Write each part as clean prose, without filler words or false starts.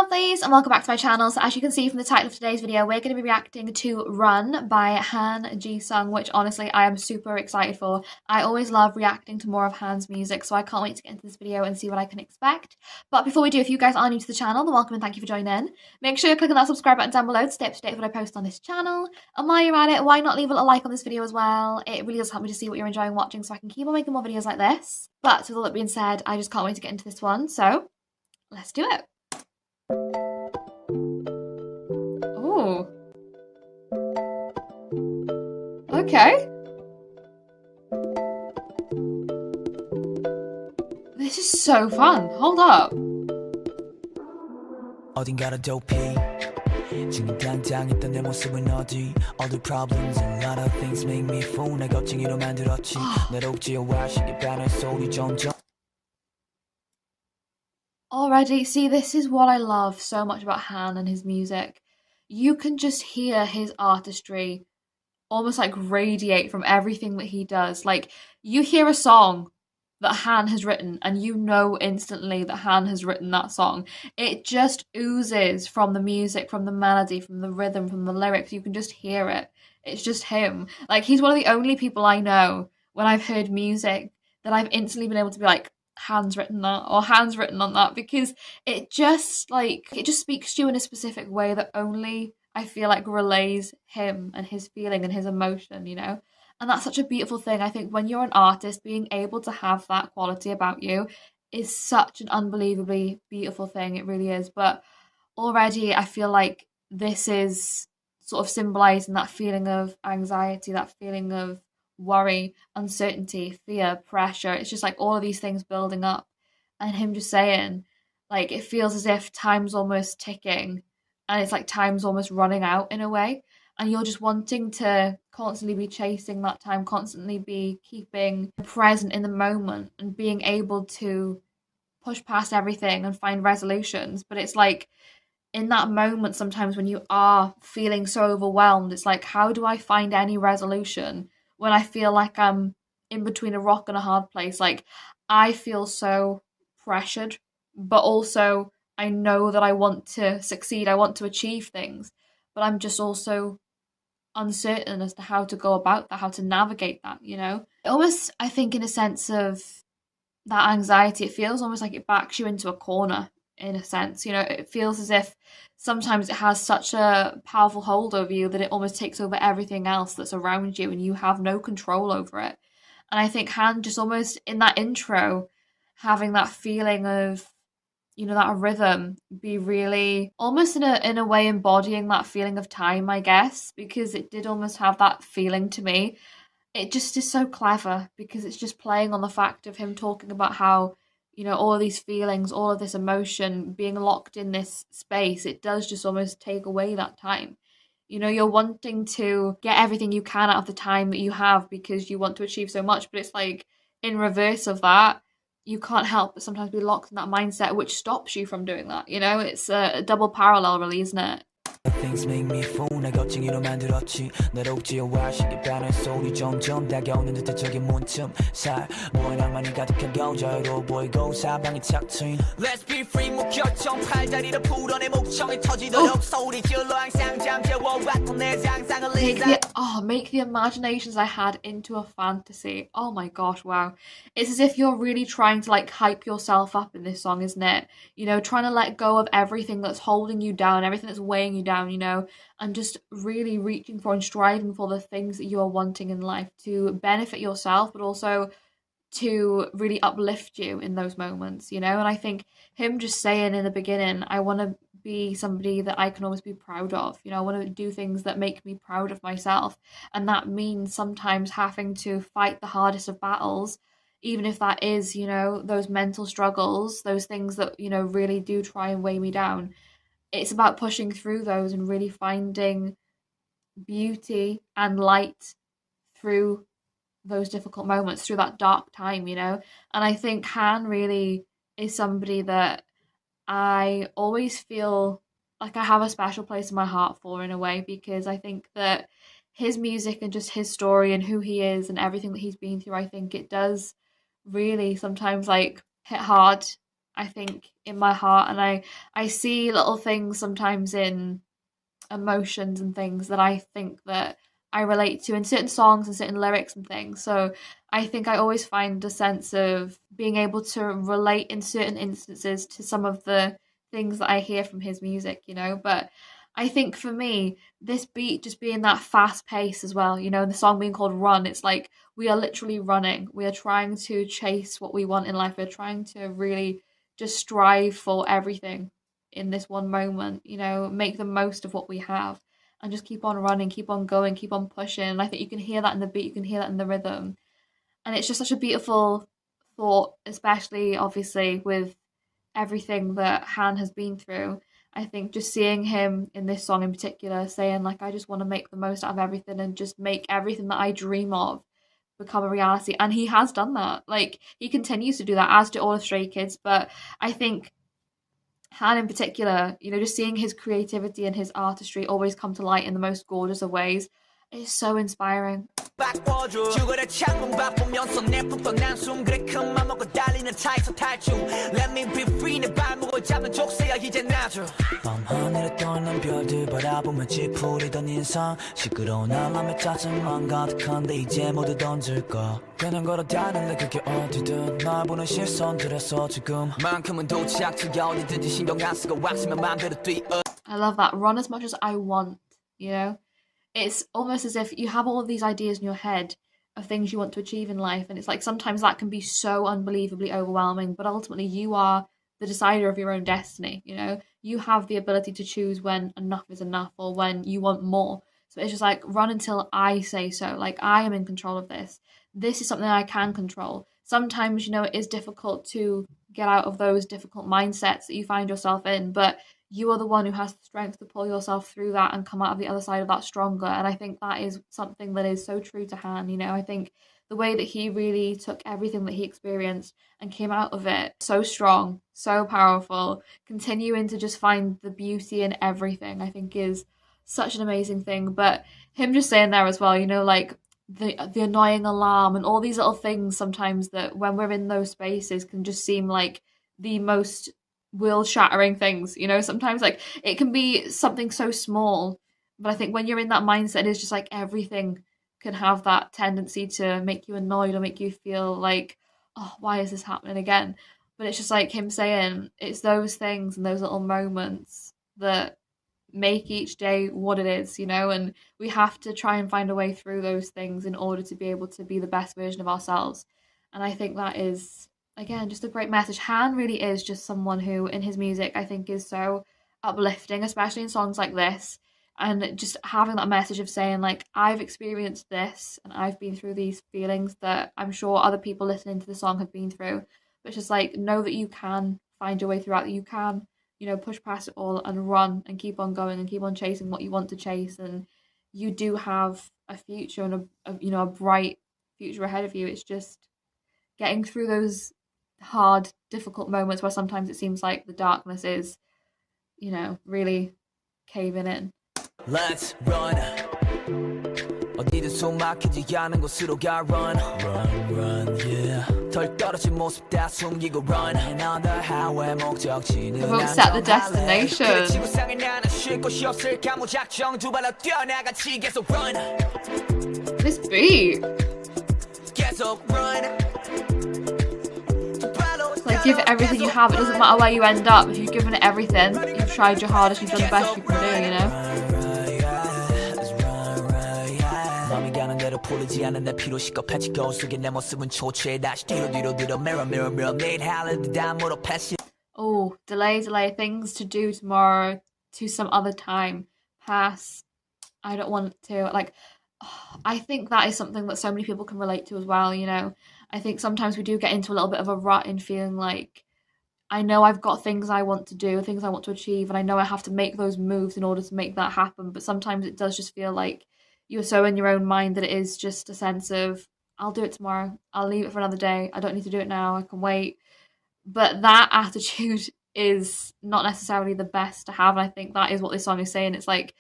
lovelies, and welcome back to my channel. So as you can see from the title of today's video, we're going to be reacting to Run by Han Jisung, which honestly I am super excited for. I always love reacting to more of Han's music, so I can't wait to get into this video and see what I can expect. But before we do, if you guys are new to the channel, then welcome and thank you for joining in. Make sure you're clicking that subscribe button down below to stay up to date with what I post on this channel. And while you're at it, why not leave a little like on this video as well? It really does help me to see what you're enjoying watching so I can keep on making more videos like this. But with all that being said, I just can't wait to get into this one, so let's do it. Oh. Okay. This is so fun. Hold up. 어딘가로 도피 지금 당장 있던 내 모습은 어디 All the problems and a lot of things make me fool 날 겁쟁이로 만들었지 날 옥지어와 시계 반할 소리 점점 Already, see, this is what I love so much about Han and his music. You can just hear his artistry almost like radiate from everything that he does. Like, you hear a song that Han has written and you know instantly that Han has written that song. It just oozes from the music, from the melody, from the rhythm, from the lyrics. You can just hear it. It's just him. Like, he's one of the only people I know when I've heard music that I've instantly been able to be like, Han's written that, or Han's written on that, because it just speaks to you in a specific way that only I feel like relays him and his feeling and his emotion, you know? And that's such a beautiful thing. I think when you're an artist, being able to have that quality about you is such an unbelievably beautiful thing. It really is. But already I feel like this is sort of symbolizing that feeling of anxiety, that feeling of worry, uncertainty, fear, pressure. It's just like all of these things building up, and him just saying, like, it feels as if time's almost ticking and it's like time's almost running out in a way, and you're just wanting to constantly be chasing that time, constantly be keeping present in the moment and being able to push past everything and find resolutions. But it's like in that moment sometimes when you are feeling so overwhelmed, it's like, how do I find any resolution when I feel like I'm in between a rock and a hard place? Like, I feel so pressured, but also I know that I want to succeed, I want to achieve things, but I'm just also uncertain as to how to go about that, how to navigate that, you know? Almost, I think, in a sense of that anxiety, it feels almost like it backs you into a corner, in a sense, you know? It feels as if sometimes it has such a powerful hold over you that it almost takes over everything else that's around you and you have no control over it. And I think Han just almost in that intro having that feeling of, you know, that rhythm be really almost in a way embodying that feeling of time, I guess, because it did almost have that feeling to me. It just is so clever because it's just playing on the fact of him talking about how, you know, all of these feelings, all of this emotion being locked in this space, it does just almost take away that time. You know, you're wanting to get everything you can out of the time that you have because you want to achieve so much, but it's like in reverse of that, you can't help but sometimes be locked in that mindset which stops you from doing that, you know? It's a double parallel really, isn't it? Things make me fool 날 겁쟁이로 만들었지 날 옥지어와 시계 반할 소리 점점 다가오는 듯한 저기 문틈 살 모의 낭만이 가득하고 자유로워 보이고 사방이 탁 트인 Let's be free 무결점 팔다리를 풀어내 목청이 터지도록 소리 질러 항상 잠재워왔던 내 상상을 make the imaginations I had into a fantasy. Oh my gosh, wow. It's as if you're really trying to like hype yourself up in this song, isn't it? You know, trying to let go of everything that's holding you down, everything that's weighing you down, you know, and just really reaching for and striving for the things that you are wanting in life to benefit yourself, but also to really uplift you in those moments, you know? And I think him just saying in the beginning, I want to be somebody that I can always be proud of, you know, I want to do things that make me proud of myself. And that means sometimes having to fight the hardest of battles, even if that is, you know, those mental struggles, those things that, you know, really do try and weigh me down. It's about pushing through those and really finding beauty and light through those difficult moments, through that dark time, you know? And I think Han really is somebody that I always feel like I have a special place in my heart for, in a way, because I think that his music and just his story and who he is and everything that he's been through, I think it does really sometimes like hit hard I think, in my heart. And I see little things sometimes in emotions and things that I think that I relate to in certain songs and certain lyrics and things. So I think I always find a sense of being able to relate in certain instances to some of the things that I hear from his music, you know. But I think for me, this beat just being that fast pace as well, you know, and the song being called Run, it's like we are literally running. We are trying to chase what we want in life. We're trying to really just strive for everything in this one moment, you know, make the most of what we have and just keep on running, keep on going, keep on pushing. And I think you can hear that in the beat, you can hear that in the rhythm. And it's just such a beautiful thought, especially obviously with everything that Han has been through. I think just seeing him in this song in particular saying, like, I just want to make the most out of everything and just make everything that I dream of become a reality. And he has done that. Like, he continues to do that, as do all the Stray Kids. But I think Han in particular, you know, just seeing his creativity and his artistry always come to light in the most gorgeous of ways is so inspiring. 바꿔줘 죽어라 창문 바쁘면서 내품던 한숨 그래 큰맘 먹고 달리는 차에서 탈출 Let me be free 내 발목을 잡는 족쇄야 이제 놔줘 밤하늘에 떠있는 별들 바라보며 찌푸리던 인상 시끄러운 알람에 짜증만 가득한데 이제 모두 던질까 그냥 걸어다니는데 그게 어디든 날 보는 시선들에서 지금만큼은 도착지가 어디든지 신경 안 쓰고 왔으면 맘대로 뛰어 I love that. Run as much as I want, you know? It's almost as if you have all of these ideas in your head of things you want to achieve in life, and it's like sometimes that can be so unbelievably overwhelming, but ultimately you are the decider of your own destiny, you know? You have the ability to choose when enough is enough or when you want more. So it's just like, run until I say so. Like, I am in control of this. This is something I can control. Sometimes, you know, it is difficult to get out of those difficult mindsets that you find yourself in, but you are the one who has the strength to pull yourself through that and come out of the other side of that stronger. And I think that is something that is so true to Han, you know. I think the way that he really took everything that he experienced and came out of it so strong, so powerful, continuing to just find the beauty in everything, I think is such an amazing thing. But him just saying there as well, you know, like the annoying alarm and all these little things sometimes that when we're in those spaces can just seem like the most world shattering things, you know. Sometimes like it can be something so small, but I think when you're in that mindset, it's just like everything can have that tendency to make you annoyed or make you feel like, oh, why is this happening again? But it's just like him saying it's those things and those little moments that make each day what it is, you know, and we have to try and find a way through those things in order to be able to be the best version of ourselves. And I think that is, again, just a great message. Han really is just someone who, in his music, I think is so uplifting, especially in songs like this. And just having that message of saying, like, I've experienced this and I've been through these feelings that I'm sure other people listening to the song have been through. But it's just like, know that you can find your way throughout, that you can, you know, push past it all and run and keep on going and keep on chasing what you want to chase. And you do have a future and you know, a bright future ahead of you. It's just getting through those hard, difficult moments where sometimes it seems like the darkness is, you know, really caving in. Let's run 어디든 숨 막히지 않은 곳으로 가 run run yeah 덜 떨어진 모습 다 숨기고 run another highway 목적지는 It won't set the destination. 그래 지구상에 나는 쉴 곳이 없을까 무작정 두 발로 뛰어나가지 계속 run This beat, 계속 run like, give it everything you have. It doesn't matter where you end up. If you've given it everything, you've tried your hardest, you've done the best you can do, you know. 풀리지 않은 내 피로 시겁해지 거울 속에 내 모습은 초췌해 다시 뒤로 mirror mirror mirror 내일 할래 다 물어 패시 Oh, delay things to do tomorrow to some other time. Pass. I don't want to. Like, I think that is something that so many people can relate to as well, you know. I think sometimes we do get into a little bit of a rut in feeling like, I know I've got things I want to do, things I want to achieve, and I know I have to make those moves in order to make that happen. But sometimes it does just feel like you're so in your own mind that it is just a sense of, I'll do it tomorrow. I'll leave it for another day. I don't need to do it now. I can wait. But that attitude is not necessarily the best to have. And I think that is what this song is saying. It's like,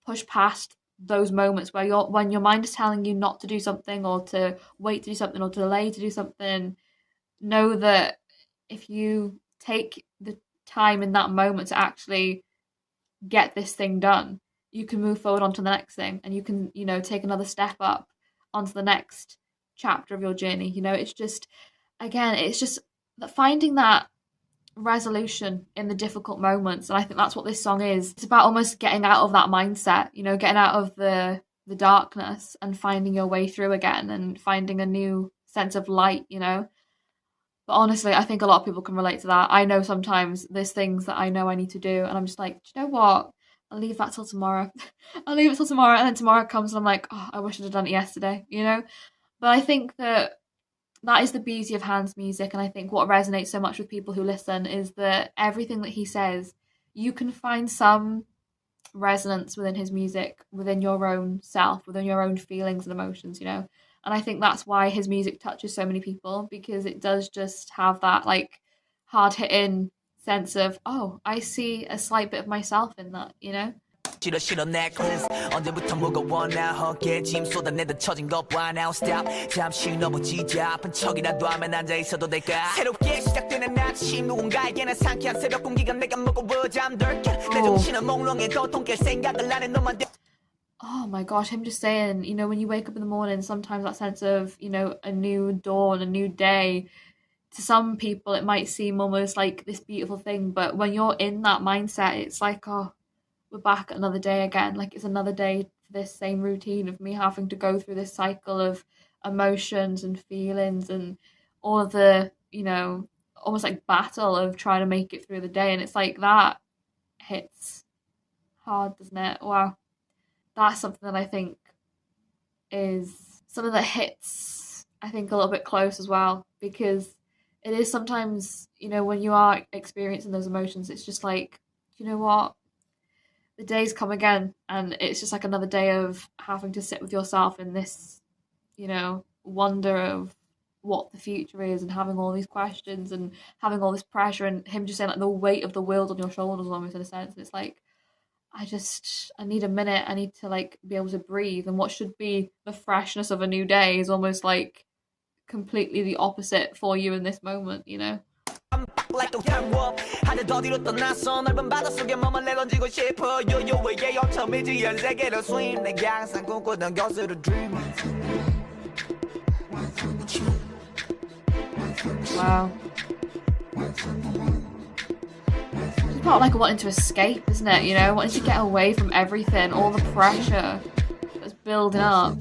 push past those moments where when your mind is telling you not to do something or to wait to do something or to delay to do something. Know that if you take the time in that moment to actually get this thing done, you can move forward onto the next thing, and you can, take another step up onto the next chapter of your journey. It's just, again, it's just finding that resolution in the difficult moments. And I think that's what this song is. It's about almost getting out of that mindset, getting out of the darkness and finding your way through again and finding a new sense of light. But honestly, I think a lot of people can relate to that. I know sometimes there's things that I know I need to do, and I'm just like, do you know what? I'll leave that till tomorrow. I'll leave it till tomorrow, and then tomorrow comes, and I'm like, oh, I wish I'd have done it yesterday. But I think that is the beauty of Han's music, and I think what resonates so much with people who listen is that everything that he says, you can find some resonance within his music, within your own self, within your own feelings and emotions. And I think that's why his music touches so many people, because it does just have that like hard hitting sense of, oh, I see a slight bit of myself in that. 싫어 싫어 necklace 언제부터 무거워 나 어깨에 짐 쏟아내다 처진 것 봐 now stop 잠시 너무 지져 아픈 척이라도 하면 앉아있어도 될까 새롭게 시작되는 아침 누군가에게는 상쾌한 새벽 공기가 내가 무거워 잠들게 내 정신은 몽롱해 도통 깰 생각을 안 해 너만 Oh my gosh, him just saying, when you wake up in the morning, sometimes that sense of, a new dawn, a new day, to some people it might seem almost like this beautiful thing, but when you're in that mindset, it's like, oh, we're back another day again. Like, it's another day for this same routine of me having to go through this cycle of emotions and feelings and all of the, almost like battle of trying to make it through the day. And it's like that hits hard, doesn't it? Wow. That's something that I think is something that hits, I think, a little bit close as well, because it is sometimes, when you are experiencing those emotions, it's just like, you know what? The days come again, and it's just like another day of having to sit with yourself in this, wonder of what the future is, and having all these questions and having all this pressure, and him just saying like the weight of the world on your shoulders almost, in a sense. And it's like, I need a minute. I need to like be able to breathe. And what should be the freshness of a new day is almost like completely the opposite for you in this moment. 하늘 더 뒤로 떠났어 넓은 바닷속에 몸을 내던지고 싶어 요요웨게 엄청 미지연 세계로 swim 내가 항상 꿈꾸던 것으로 dream Wow. It's about like wanting to escape, isn't it? Wanting to get away from everything, all the pressure that's building up.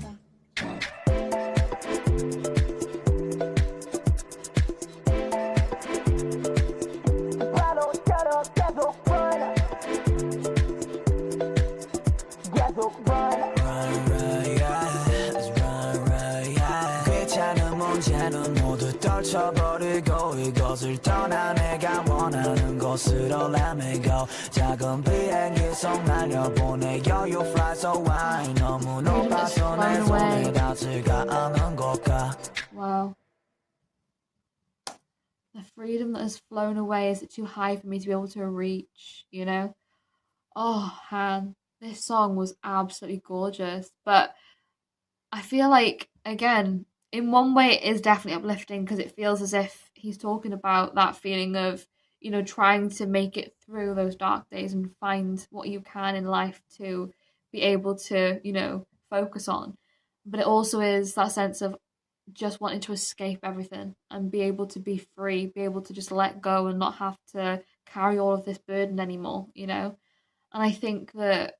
떨쳐버리고 이것을 떠나 내가 원하는 곳으로 let me go 작은 비행기 속 날려보내요 You fly so high 너무 높아서 내 손에 닿지가 않은 걸까 Wow. The freedom that has flown away, is it too high for me to be able to reach, Oh, Han, this song was absolutely gorgeous. But I feel like, again, in one way it is definitely uplifting, because it feels as if he's talking about that feeling of, trying to make it through those dark days and find what you can in life to be able to, focus on. But it also is that sense of just wanting to escape everything and be able to be free, be able to just let go and not have to carry all of this burden anymore, And I think that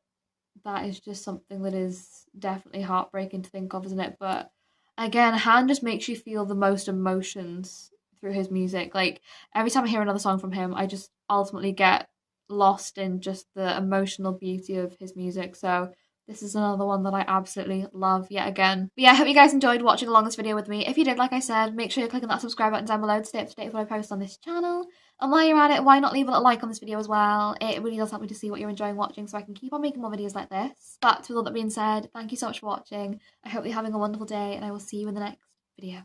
is just something that is definitely heartbreaking to think of, isn't it? But again, Han just makes you feel the most emotions through his music. Like, every time I hear another song from him, I just ultimately get lost in just the emotional beauty of his music. So this is another one that I absolutely love yet again. But yeah, I hope you guys enjoyed watching along this video with me. If you did, like I said, make sure you're clicking that subscribe button down below to stay up to date with what I post on this channel. And while you're at it, why not leave a like on this video as well? It really does help me to see what you're enjoying watching, so I can keep on making more videos like this. But with all that being said, thank you so much for watching. I hope you're having a wonderful day, and I will see you in the next video.